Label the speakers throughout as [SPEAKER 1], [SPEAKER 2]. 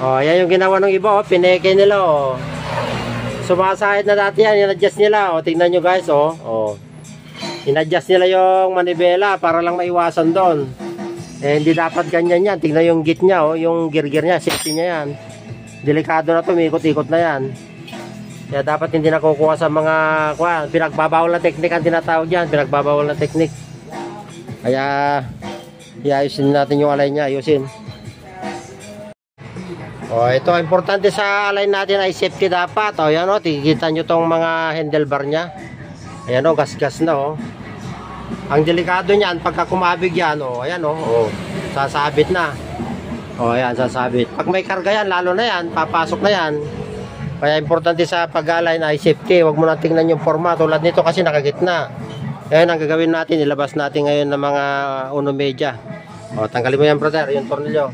[SPEAKER 1] Oh, yan yung ginawa ng iba, oh. Pineke nila, oh. Sumasahid na dati yan, in-adjust nila, oh. Tingnan nyo guys, oh. Oh. In-adjust nila yung manibela para lang maiwasan doon. Eh, hindi dapat ganyan yan. Tingnan yung git niya, oh. Yung gear niya, safety niya yan. Delikado na to, may ikot-ikot na yan. Kaya dapat hindi nakukuha sa mga pinagbabawal na teknik ang tinatawag yan. Pinagbabawal na teknik. Kaya iayusin natin yung alay niya, ayusin. Oh, ito importante sa alay natin ay safety dapat. Oh, yan oh, tikita nyo tong mga handlebar niya. Ayan oh, gas-gas na oh. Ang delikado niyan pagka kumabig yan, oh, ayan oh, oh, sasabit na. Oh, ayan, sasabit. Pag may karga yan, lalo na yan, papasok na yan. Kaya importante sa pag-alay na ay safety. Huwag mo na tingnan yung forma. Tulad nito kasi nakagitna. Ayan ang gagawin natin. Ilabas natin ngayon ng mga uno media. O, tanggalin mo yan brother, yung tornilyo.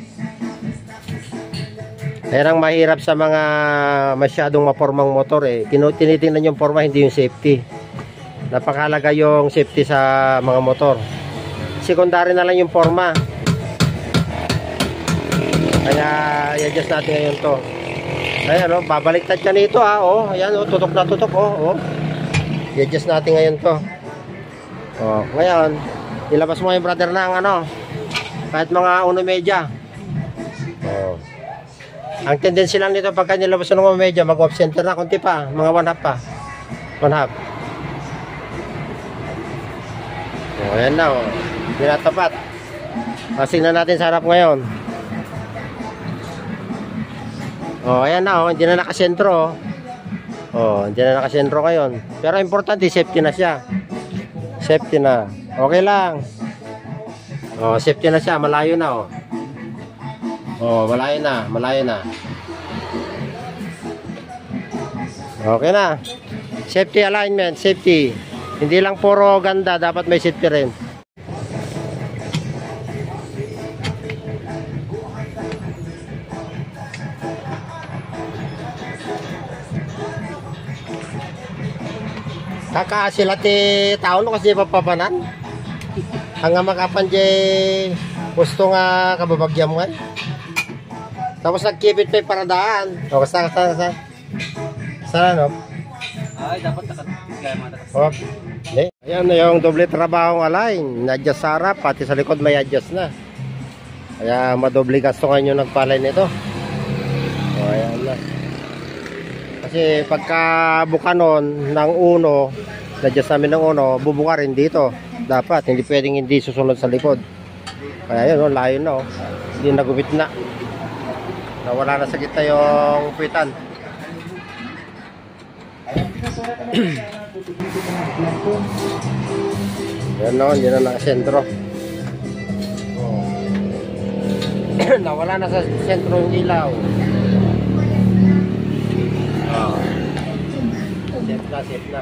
[SPEAKER 1] Ayan ang mahirap sa mga masyadong mapormang motor eh. Tinitingnan yung forma, hindi yung safety. Napakahalaga yung safety sa mga motor. Secondary na lang yung forma. Kaya i-adjust natin ngayon to. Ayan o, babaliktad ka nito ha. O, ayan o, tutok na tutok o. I-adjust natin ngayon to. O, ngayon ilabas mo yung brother ng ano, kahit mga uno media. O, ang tendency lang nito pagka nilabas ng uno media, mag-off center na konti pa, mga 1/2 pa, 1/2. O, ayan na o, pinatapat. Tingnan natin sa harap ngayon. Oh, ayan na, oh, hindi na nakasentro. Oh, hindi na nakasentro ngayon. Pero importante, safety na siya. Safety na. Okay lang. Oh, safety na siya, malayo na, oh. Oh, malayo na, malayo na. Okay na. Safety alignment, safety. Hindi lang puro ganda, dapat may safety rin. Kakasila ti taon kasi papapanan. Hanga makapan jay gusto nga kababagyam nga. Tapos nagkipit pa paradaan. O kasa. Sana no?
[SPEAKER 2] Ay, dapat nakagaya mga
[SPEAKER 1] okay. Ayan na yung doble trabahong alay. Na-adjust sa harap, pati sa likod may adjust na. Kaya madoble gasto ngayon yung nagpalay nito. O ayan na. Kasi pagka buka nun ng uno, na-adjust namin ng uno, bubuka rin dito. Dapat, hindi pwedeng hindi susunod sa likod. Kaya yun, layo na oh. Hindi nagupit na. Nawala na sa gitna yung puwitan. Yan no, hindi na nakasentro. Oh. Nawala na sa sentro yung ilaw. Oh. Safe na, safe na.